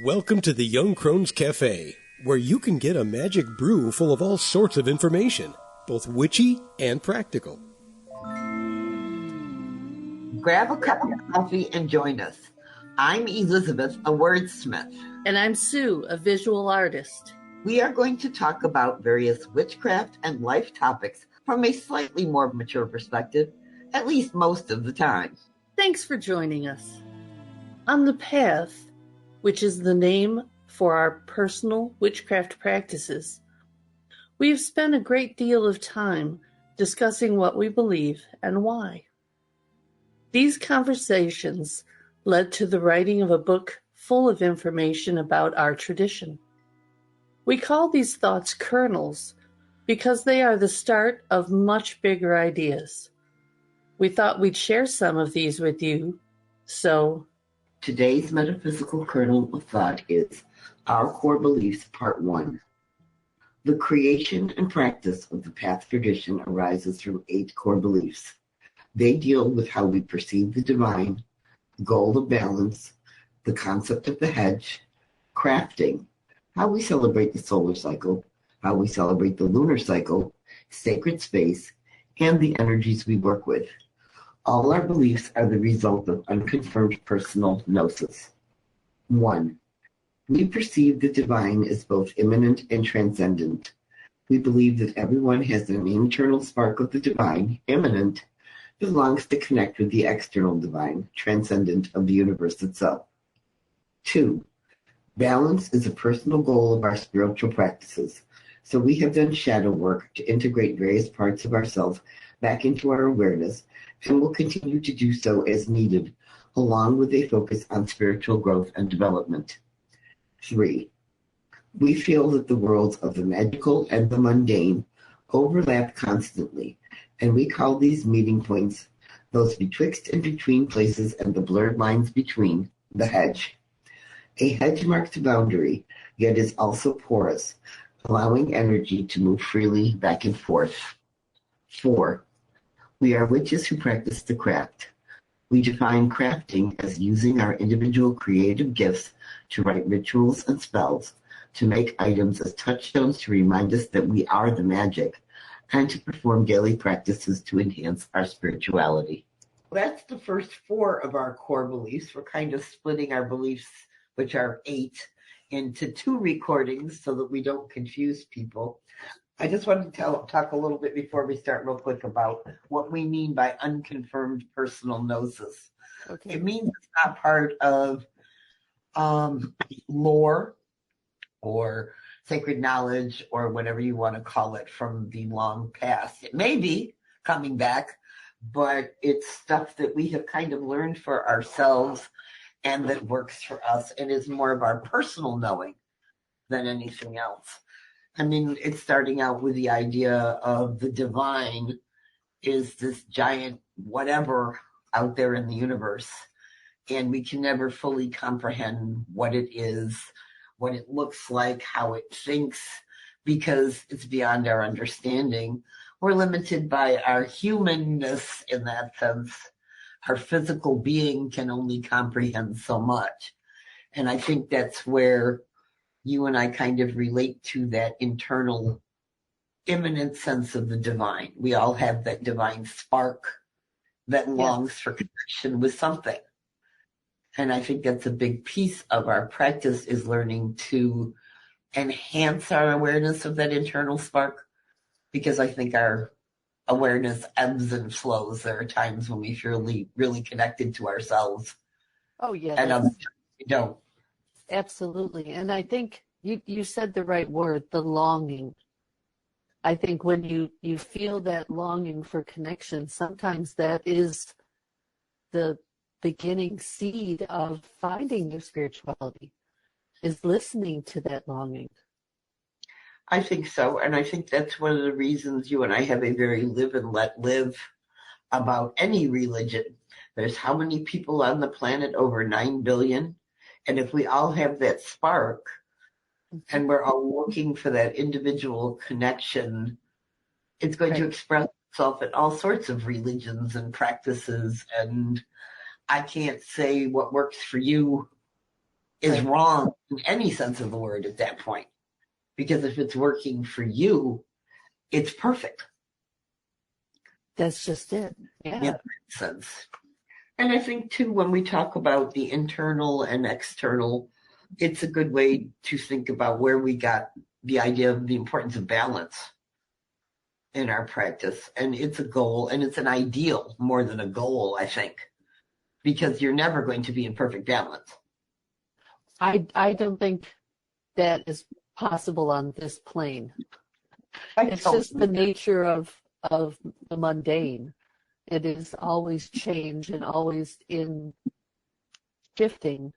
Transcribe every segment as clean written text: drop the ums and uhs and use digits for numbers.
Welcome to the Young Crones Cafe, where you can get a magic brew full of all sorts of information, both witchy and practical. Grab a cup of coffee and join us. I'm Elizabeth, a wordsmith. And I'm Sue, a visual artist. We are going to talk about various witchcraft and life topics from a slightly more mature perspective, at least most of the time. Thanks for joining us. On the Path, which is the name for our personal witchcraft practices, we have spent a great deal of time discussing what we believe and why. These conversations led to the writing of a book full of information about our tradition. We call these thoughts kernels because they are the start of much bigger ideas. We thought we'd share some of these with you, so today's metaphysical kernel of thought is Our Core Beliefs, Part 1. The creation and practice of the Path tradition arises from 8 core beliefs. They deal with how we perceive the divine, the goal of balance, the concept of the hedge, crafting, how we celebrate the solar cycle, how we celebrate the lunar cycle, sacred space, and the energies we work with. All our beliefs are the result of unconfirmed personal gnosis. 1. We perceive the divine as both immanent and transcendent. We believe that everyone has an internal spark of the divine, immanent, that longs to connect with the external divine, transcendent of the universe itself. 2. Balance is a personal goal of our spiritual practices, so we have done shadow work to integrate various parts of ourselves back into our awareness, and will continue to do so as needed, along with a focus on spiritual growth and development. 3. We feel that the worlds of the magical and the mundane overlap constantly, and we call these meeting points, those betwixt and between places and the blurred lines between, the hedge. A hedge marks a boundary, yet is also porous, allowing energy to move freely back and forth. 4. We are witches who practice the craft. We define crafting as using our individual creative gifts to write rituals and spells, to make items as touchstones to remind us that we are the magic, and to perform daily practices to enhance our spirituality. That's the first 4 of our core beliefs. We're kind of splitting our beliefs, which are 8, into 2 recordings so that we don't confuse people. I just wanted to talk a little bit before we start real quick about what we mean by unconfirmed personal gnosis. Okay. It means it's not part of lore or sacred knowledge or whatever you want to call it from the long past. It may be coming back, but it's stuff that we have kind of learned for ourselves and that works for us and is more of our personal knowing than anything else. I mean, it's starting out with the idea of the divine is this giant whatever out there in the universe, and we can never fully comprehend what it is, what it looks like, how it thinks, because it's beyond our understanding. We're limited by our humanness in that sense. Our physical being can only comprehend so much. And I think that's where you and I kind of relate to that internal, immanent sense of the divine. We all have that divine spark that longs for connection with something. And I think that's a big piece of our practice, is learning to enhance our awareness of that internal spark, because I think our awareness ebbs and flows. There are times when we feel really connected to ourselves. Oh, yeah. And other times we don't. Absolutely. And I think you said the right word, the longing. I think when you feel that longing for connection, sometimes that is the beginning seed of finding your spirituality, is listening to that longing. I think so. And I think that's one of the reasons you and I have a very live and let live about any religion. There's how many people on the planet? Over 9 billion. And if we all have that spark and we're all looking for that individual connection, it's going to express itself in all sorts of religions and practices. And I can't say what works for you is Right. wrong in any sense of the word at that point. Because if it's working for you, it's perfect. That's just it. Yeah. In that sense. And I think, too, when we talk about the internal and external, it's a good way to think about where we got the idea of the importance of balance in our practice. And it's a goal, and it's an ideal more than a goal, I think, because you're never going to be in perfect balance. I don't think that is possible on this plane. It's just the nature of the mundane. It is always change and always in shifting.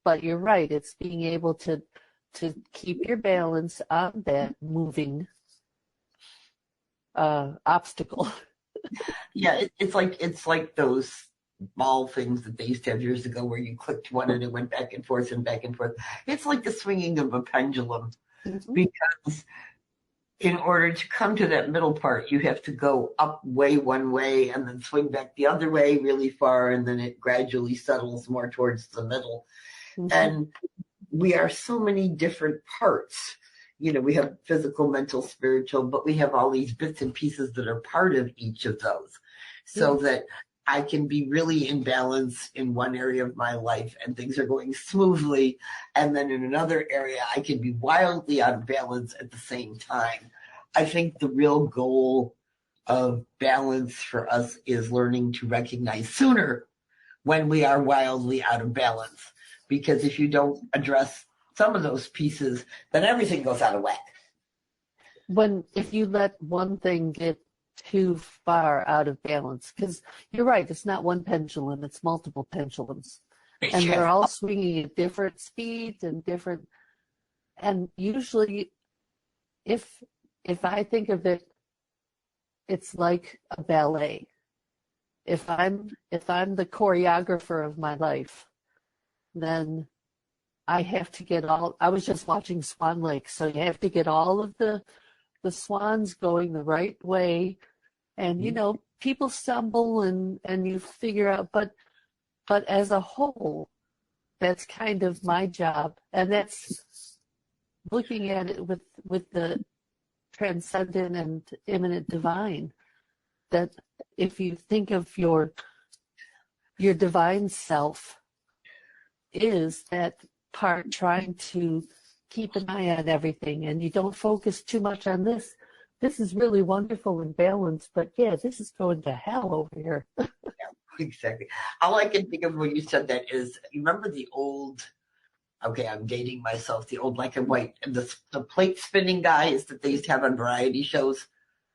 But you're right, it's being able to keep your balance on that moving obstacle. Yeah, it's like those ball things that they used to have years ago where you clicked one and it went back and forth and back and forth. It's like the swinging of a pendulum, because in order to come to that middle part, you have to go up way one way and then swing back the other way really far, and then it gradually settles more towards the middle. And we are so many different parts. We have physical, mental, spiritual, but we have all these bits and pieces that are part of each of those, so that I can be really in balance in one area of my life and things are going smoothly. And then in another area, I can be wildly out of balance at the same time. I think the real goal of balance for us is learning to recognize sooner when we are wildly out of balance. Because if you don't address some of those pieces, then everything goes out of whack. If you let one thing get too far out of balance, because you're right, it's not one pendulum, it's multiple pendulums, and they're all swinging at different speeds and different. And usually, if I think of it, it's like a ballet. If I'm the choreographer of my life, then I have to get all. I was just watching Swan Lake, so you have to get all of the swans going the right way. And, people stumble and you figure out, but as a whole, that's kind of my job. And that's looking at it with the transcendent and immanent divine, that if you think of your divine self is that part trying to keep an eye on everything, and you don't focus too much on this. This is really wonderful and balanced, but yeah, this is going to hell over here. Exactly. All I can think of when you said that is, you remember the old, okay, I'm dating myself, the old black and white, and the plate spinning guys that they used to have on variety shows?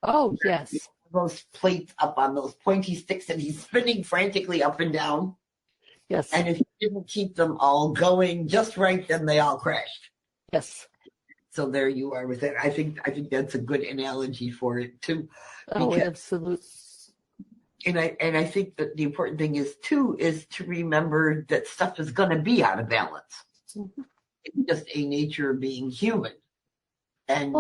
Oh, yes. Those plates up on those pointy sticks, and he's spinning frantically up and down. Yes. And if you didn't keep them all going just right, then they all crashed. Yes. So there you are with it. I think that's a good analogy for it too. Oh, absolutely. And I think that the important thing is to remember that stuff is going to be out of balance. It's just a nature of being human. And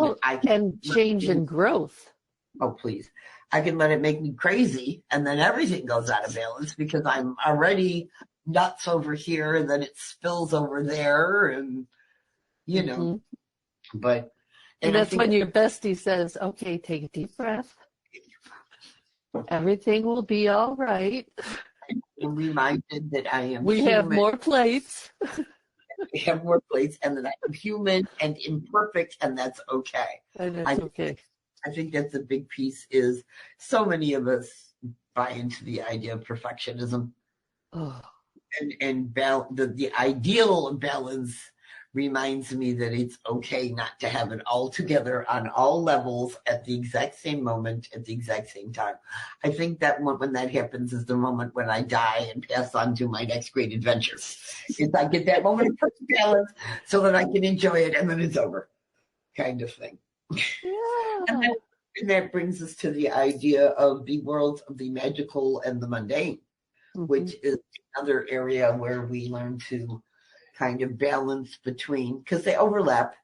and change and growth. Oh, please. I can let it make me crazy, and then everything goes out of balance because I'm already nuts over here, and then it spills over there, and But and that's when your bestie says, "Okay, take a deep breath. Everything will be all right." I'm reminded that I am. We human. have more plates. We have more plates, and that I'm human and imperfect, and that's okay. And that's okay. I think that's a big piece. Is so many of us buy into the idea of perfectionism, and the ideal of balance reminds me that it's okay not to have it all together on all levels at the exact same moment at the exact same time. I think that when that happens is the moment when I die and pass on to my next great adventure. Is I get that moment of perfect balance so that I can enjoy it, and then it's over, kind of thing. Yeah. And that brings us to the idea of the worlds of the magical and the mundane, which is another area where we learn to kind of balance between, because they overlap,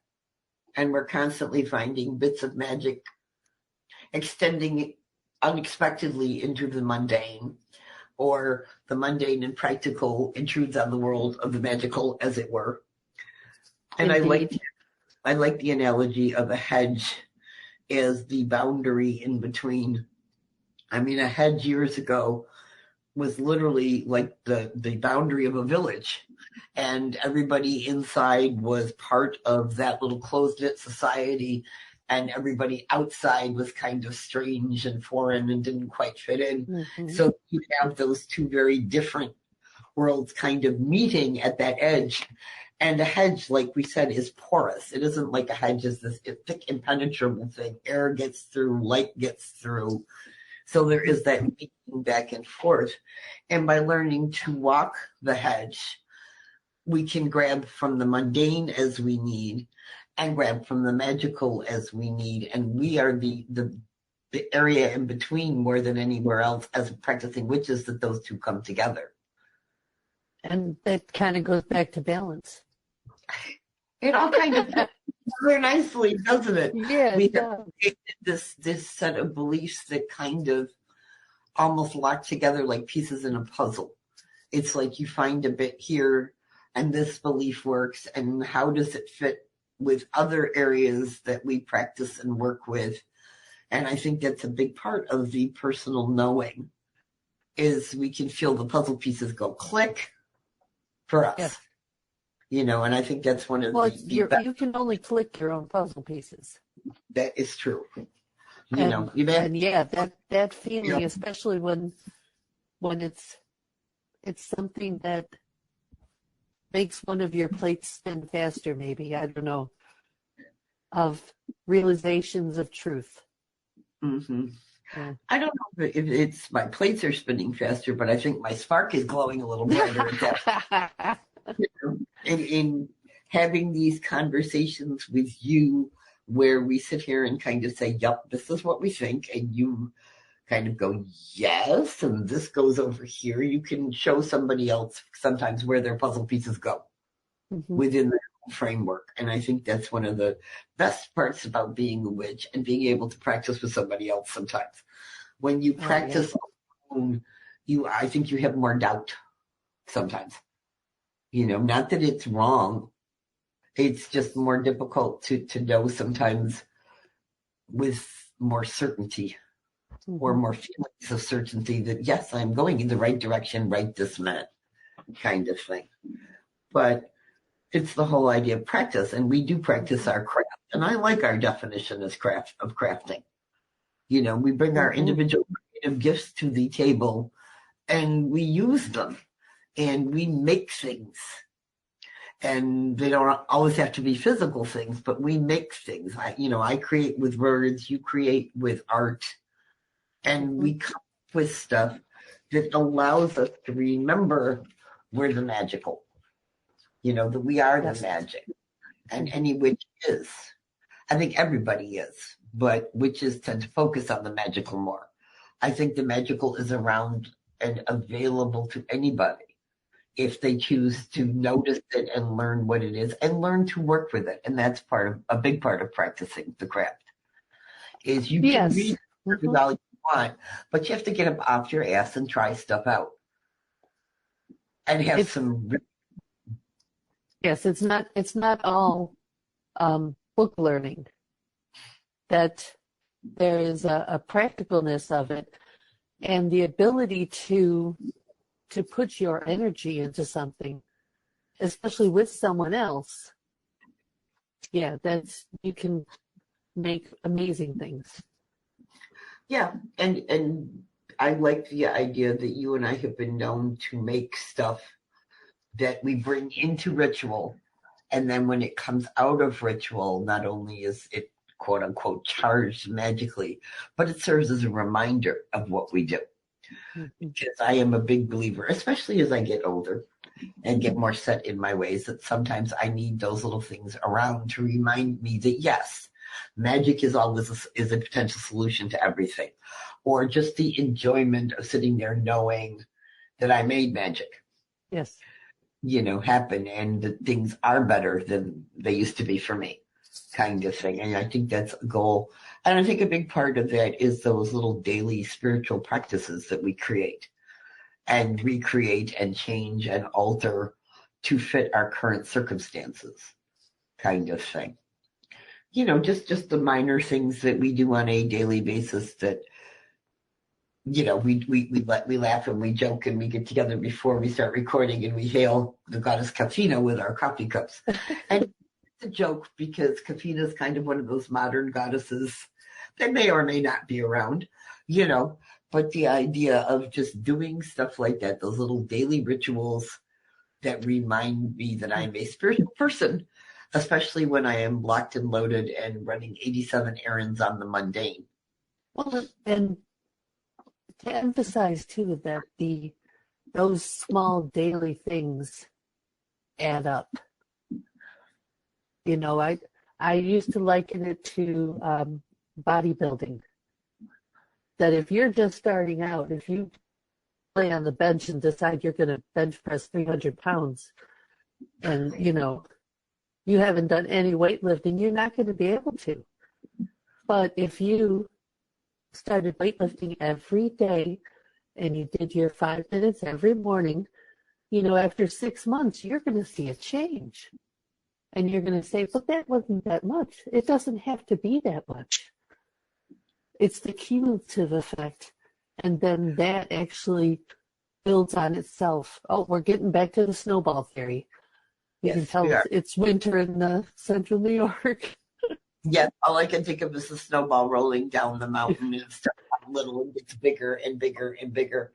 and we're constantly finding bits of magic extending unexpectedly into the mundane, or the mundane and practical intrudes on the world of the magical, as it were. And Indeed. I like the analogy of a hedge as the boundary in between. I mean, a hedge years ago was literally like the boundary of a village. And everybody inside was part of that little closed-knit society. And everybody outside was kind of strange and foreign and didn't quite fit in. Mm-hmm. So you have those two very different worlds kind of meeting at that edge. And a hedge, like we said, is porous. It isn't like a hedge is this thick, impenetrable thing. Air gets through, light gets through. So there is that meeting back and forth. And by learning to walk the hedge, we can grab from the mundane as we need and grab from the magical as we need. And we are the area in between more than anywhere else as practicing witches that those two come together. And that kind of goes back to balance. It all kind of fits very nicely, doesn't it? Yeah, We it have does. created this set of beliefs that kind of almost lock together like pieces in a puzzle. It's like you find a bit here and this belief works, and how does it fit with other areas that we practice and work with? And I think that's a big part of the personal knowing, is we can feel the puzzle pieces go click for us. Yes. You know, and I think that's one of Well, the best. you can only click your own puzzle pieces. That is true. You And, know, you've had, and yeah, that feeling, Yeah. especially when it's something that makes one of your plates spin faster, maybe, I don't know, of realizations of truth. Mhm. Yeah. I don't know if it's my plates are spinning faster, but I think my spark is glowing a little brighter at that. In having these conversations with you where we sit here and kind of say, yep, this is what we think, and you kind of go, yes, and this goes over here. You can show somebody else sometimes where their puzzle pieces go Mhm. within the framework. And I think that's one of the best parts about being a witch and being able to practice with somebody else sometimes. When you practice alone, I think you have more doubt sometimes. You know, not that it's wrong. It's just more difficult to know sometimes with more certainty or more feelings of certainty that, yes, I'm going in the right direction right this minute, kind of thing. But it's the whole idea of practice, and we do practice our craft. And I like our definition as crafting. You know, we bring our individual creative gifts to the table and we use them and we make things. And they don't always have to be physical things, but we make things. I create with words, you create with art, and we come up with stuff that allows us to remember we're the magical. You know, that we are the magic. And any witch is. I think everybody is, but witches tend to focus on the magical more. I think the magical is around and available to anybody if they choose to notice it and learn what it is and learn to work with it. And that's a big part of practicing the craft. Is you can read all you want, but you have to get up off your ass and try stuff out. And have some. Yes, it's not all book learning. That there is a practicalness of it, and the ability to put your energy into something, especially with someone else. Yeah, you can make amazing things. Yeah, and I like the idea that you and I have been known to make stuff that we bring into ritual, and then when it comes out of ritual, not only is it quote unquote charged magically, but it serves as a reminder of what we do. Because I am a big believer, especially as I get older and get more set in my ways, that sometimes I need those little things around to remind me that yes, magic is always is a potential solution to everything, or just the enjoyment of sitting there knowing that I made magic. Yes. Happen, and that things are better than they used to be for me, kind of thing. And I think that's a goal. And I think a big part of that is those little daily spiritual practices that we create and recreate and change and alter to fit our current circumstances. kind of thing. Just the minor things that we do on a daily basis that, we laugh and we joke and we get together before we start recording and we hail the goddess Kafina with our coffee cups. And it's a joke because Kafina is kind of one of those modern goddesses that may or may not be around, but the idea of just doing stuff like that, those little daily rituals that remind me that I'm a spiritual person, especially when I am locked and loaded and running 87 errands on the mundane. Well, and to emphasize too that those small daily things add up. I used to liken it to bodybuilding. That if you're just starting out, if you lay on the bench and decide you're going to bench press 300 pounds, and you haven't done any weightlifting, you're not going to be able to. But if you started weightlifting every day and you did your 5 minutes every morning, after 6 months, you're going to see a change. And you're going to say, but that wasn't that much. It doesn't have to be that much. It's the cumulative effect. And then that actually builds on itself. Oh, we're getting back to the Snowball Theory. You can tell it's winter in central New York. Yes, all I can think of is the snowball rolling down the mountain and it starts out little and gets bigger and bigger and bigger.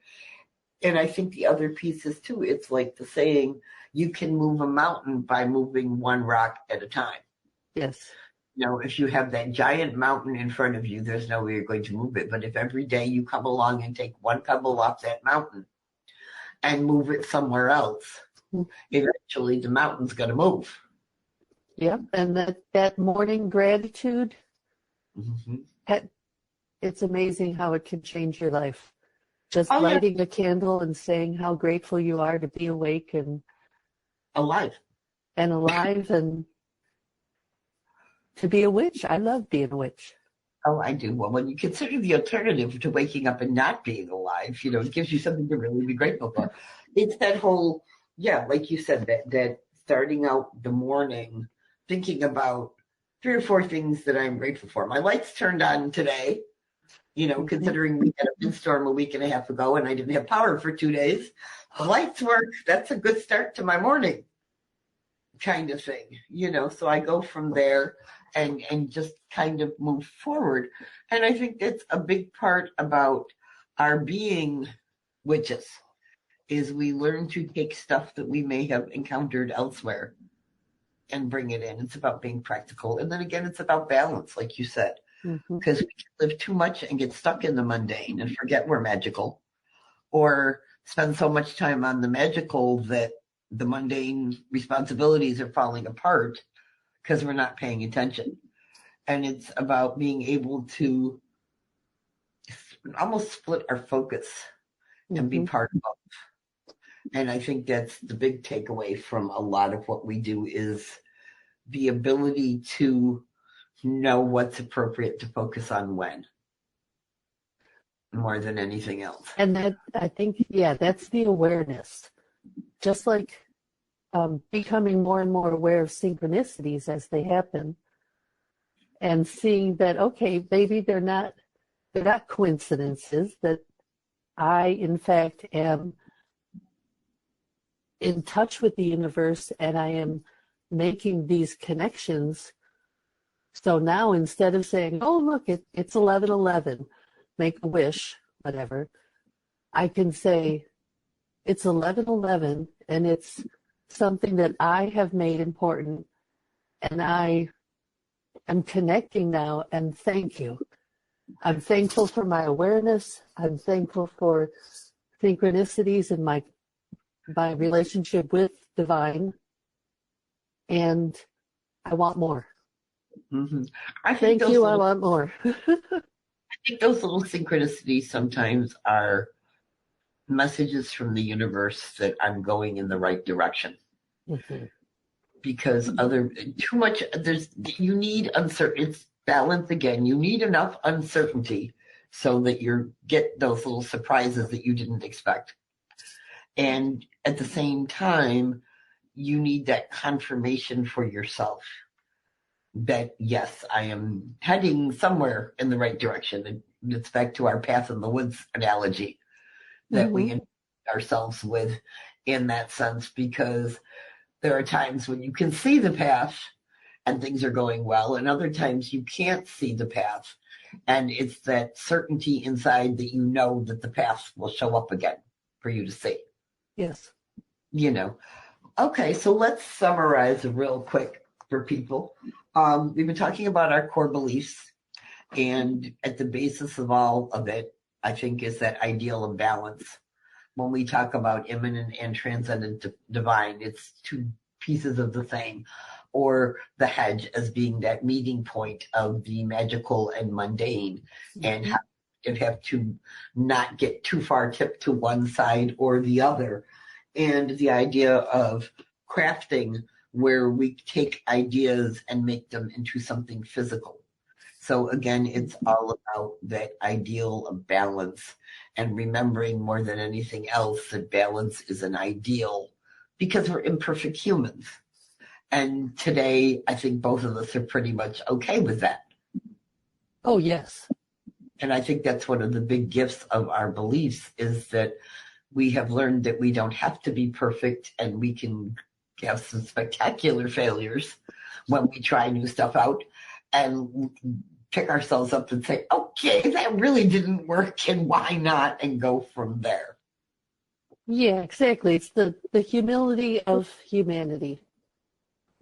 And I think the other piece is too, it's like the saying, you can move a mountain by moving one rock at a time. Yes. If you have that giant mountain in front of you, there's no way you're going to move it. But if every day you come along and take one pebble off that mountain and move it somewhere else, eventually the mountain's going to move. Yep, and that morning gratitude, it's amazing how it can change your life. Just lighting a candle and saying how grateful you are to be awake and alive and to be a witch. I love being a witch. Oh, I do. Well, when you consider the alternative to waking up and not being alive, it gives you something to really be grateful for. It's that whole, like you said, that starting out the morning thinking about 3 or 4 things that I'm grateful for. My lights turned on today, considering we had a windstorm a week and a half ago and I didn't have power for 2 days. The lights work. That's a good start to my morning kind of thing, so I go from there and just kind of move forward. And I think that's a big part about our being witches is we learn to take stuff that we may have encountered elsewhere and bring it in. It's about being practical. And then again, it's about balance, like you said, because we can live too much and get stuck in the mundane and forget we're magical, or spend so much time on the magical that the mundane responsibilities are falling apart because we're not paying attention. And it's about being able to almost split our focus and be part of both. And I think that's the big takeaway from a lot of what we do is the ability to know what's appropriate to focus on when, more than anything else. And that, I think, that's the awareness. Just like becoming more and more aware of synchronicities as they happen and seeing that, okay, maybe they're not coincidences, that I, in fact, am in touch with the universe and I am making these connections. So now instead of saying, oh, look, it's 11:11, make a wish, whatever, I can say it's 11:11 and it's something that I have made important and I am connecting now, and thank you. I'm thankful for my awareness. I'm thankful for synchronicities in my relationship with divine, and I want more. Thank you, I want more. I think those little synchronicities sometimes are messages from the universe that I'm going in the right direction. Because too much, you need uncertainty. It's balance again. You need enough uncertainty so that you get those little surprises that you didn't expect. And at the same time, you need that confirmation for yourself. that, yes, I am heading somewhere in the right direction. And it's back to our path in the woods analogy that we enjoy ourselves with in that sense, because there are times when you can see the path and things are going well, and other times you can't see the path. And it's that certainty inside that you know that the path will show up again for you to see. Yes. You know. Okay, so let's summarize real quick for people. We've been talking about our core beliefs, and at the basis of all of it, I think, is that ideal of balance. When we talk about immanent and transcendent divine, it's two pieces of the same, or the hedge as being that meeting point of the magical and mundane, and how you have to not get too far tipped to one side or the other. And the idea of crafting, where we take ideas and make them into something physical. So again, it's all about that ideal of balance, and remembering more than anything else that balance is an ideal because we're imperfect humans. And today, I think both of us are pretty much okay with that. Oh, yes. And I think that's one of the big gifts of our beliefs, is that we have learned that we don't have to be perfect, and we can have some spectacular failures when we try new stuff out and pick ourselves up and say, okay, that really didn't work, and why not, and go from there. Yeah, exactly. It's the humility of humanity.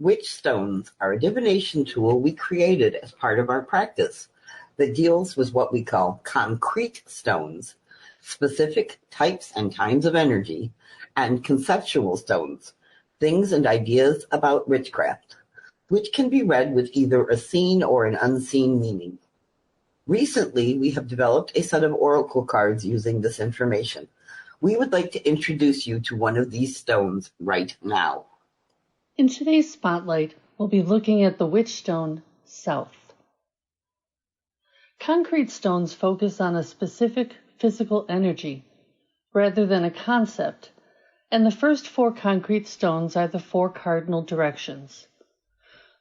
Witchstones are a divination tool we created as part of our practice that deals with what we call concrete stones, specific types and kinds of energy, and conceptual stones, things and ideas about witchcraft, which can be read with either a seen or an unseen meaning. Recently, we have developed a set of oracle cards using this information. We would like to introduce you to one of these stones right now. In today's spotlight, we'll be looking at the Witchstone South. Concrete stones focus on a specific physical energy rather than a concept, and the first 4 concrete stones are the 4 cardinal directions.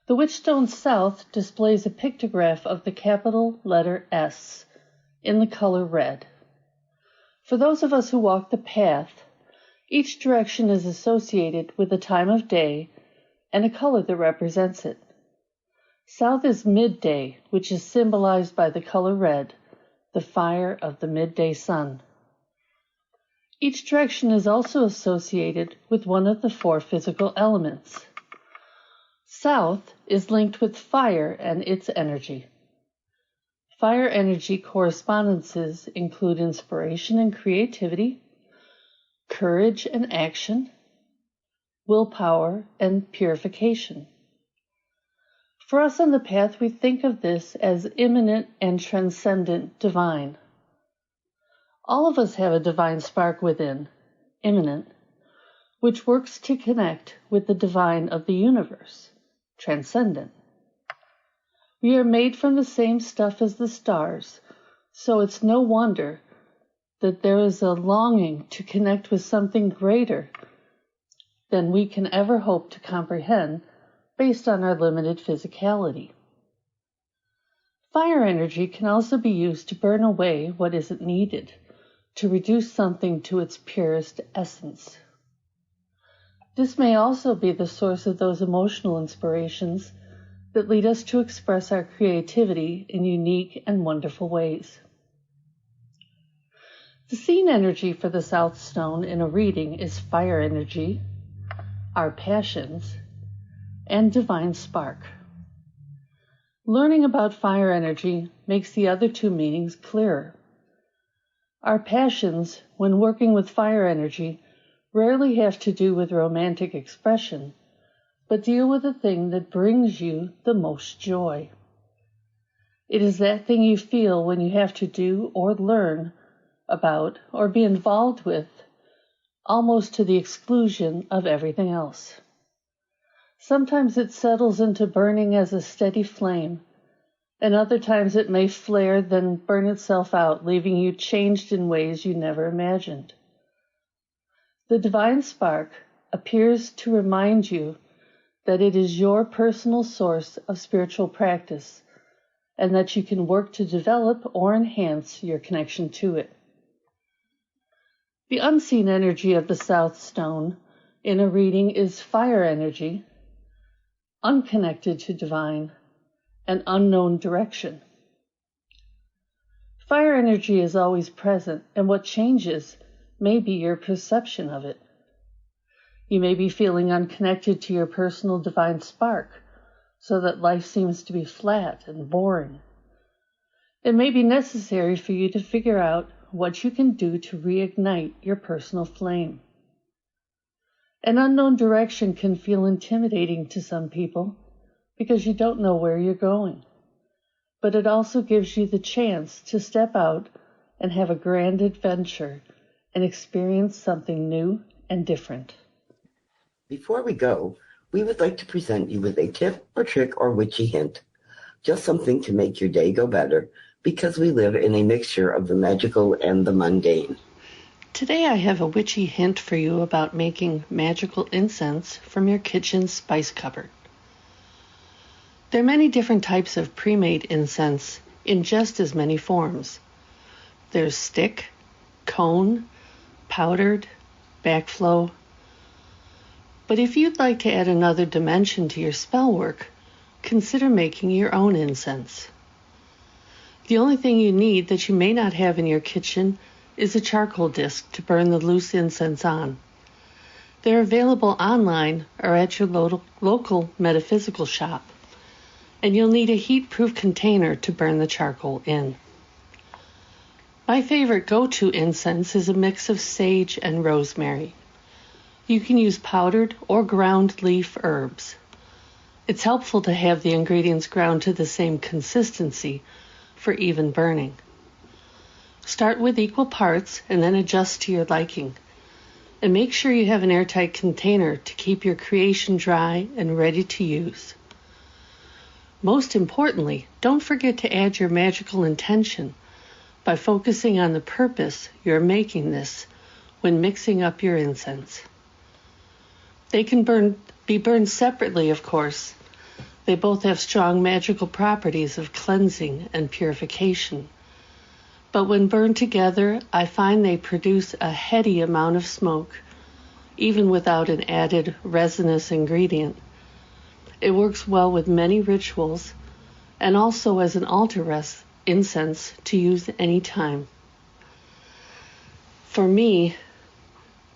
The Witchstone South displays a pictograph of the capital letter S in the color red. For those of us who walk the path, each direction is associated with a time of day and a color that represents it. South is midday, which is symbolized by the color red, the fire of the midday sun. Each direction is also associated with one of the 4 physical elements. South is linked with fire and its energy. Fire energy correspondences include inspiration and creativity, courage and action, willpower, and purification. For us on the path, we think of this as immanent and transcendent divine. All of us have a divine spark within, immanent, which works to connect with the divine of the universe, transcendent. We are made from the same stuff as the stars, so it's no wonder that there is a longing to connect with something greater than we can ever hope to comprehend based on our limited physicality. Fire energy can also be used to burn away what isn't needed, to reduce something to its purest essence. This may also be the source of those emotional inspirations that lead us to express our creativity in unique and wonderful ways. The scene energy for the South Stone in a reading is fire energy, our passions, and divine spark. Learning about fire energy makes the other 2 meanings clearer. Our passions, when working with fire energy, rarely have to do with romantic expression, but deal with the thing that brings you the most joy. It is that thing you feel when you have to do or learn about or be involved with, almost to the exclusion of everything else. Sometimes it settles into burning as a steady flame, and other times it may flare, then burn itself out, leaving you changed in ways you never imagined. The divine spark appears to remind you that it is your personal source of spiritual practice, and that you can work to develop or enhance your connection to it. The unseen energy of the South Stone in a reading is fire energy, unconnected to divine, and unknown direction. Fire energy is always present, and what changes may be your perception of it. You may be feeling unconnected to your personal divine spark, so that life seems to be flat and boring. It may be necessary for you to figure out what you can do to reignite your personal flame. An unknown direction can feel intimidating to some people because you don't know where you're going. But it also gives you the chance to step out and have a grand adventure and experience something new and different. Before we go, we would like to present you with a tip or trick or witchy hint. Just something to make your day go better, because we live in a mixture of the magical and the mundane. Today I have a witchy hint for you about making magical incense from your kitchen spice cupboard. There are many different types of pre-made incense in just as many forms. There's stick, cone, powdered, backflow. But if you'd like to add another dimension to your spell work, consider making your own incense. The only thing you need that you may not have in your kitchen is a charcoal disc to burn the loose incense on. They're available online or at your local metaphysical shop, and you'll need a heat-proof container to burn the charcoal in. My favorite go-to incense is a mix of sage and rosemary. You can use powdered or ground leaf herbs. It's helpful to have the ingredients ground to the same consistency for even burning. Start with equal parts and then adjust to your liking. And make sure you have an airtight container to keep your creation dry and ready to use. Most importantly, don't forget to add your magical intention by focusing on the purpose you're making this when mixing up your incense. They can be burned separately, of course. They both have strong magical properties of cleansing and purification. But when burned together, I find they produce a heady amount of smoke, even without an added resinous ingredient. It works well with many rituals and also as an altar incense to use any time. For me,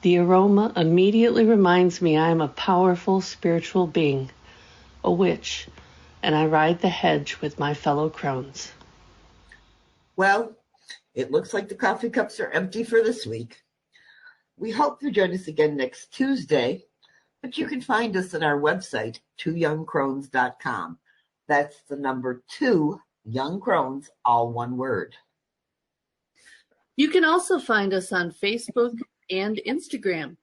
the aroma immediately reminds me I am a powerful spiritual being, a witch, and I ride the hedge with my fellow crones. Well, it looks like the coffee cups are empty for this week. We hope you join us again next Tuesday, but you can find us at our website, 2youngcrones.com. That's the number 2, Young Crones, all one word. You can also find us on Facebook and Instagram.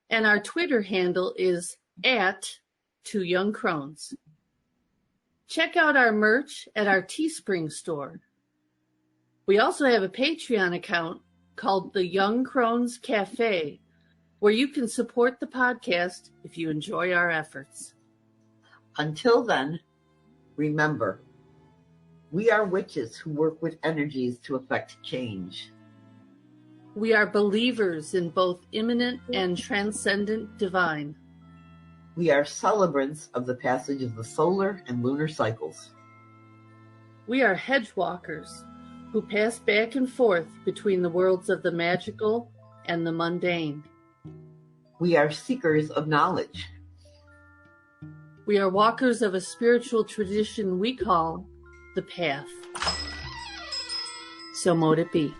And our Twitter handle is @2youngcrones. Check out our merch at our Teespring store. We also have a Patreon account called the Young Crones Cafe, where you can support the podcast if you enjoy our efforts. Until then, remember, we are witches who work with energies to effect change. We are believers in both immanent and transcendent divine. We are celebrants of the passage of the solar and lunar cycles. We are hedge walkers who pass back and forth between the worlds of the magical and the mundane. We are seekers of knowledge. We are walkers of a spiritual tradition we call the path. So mote it be.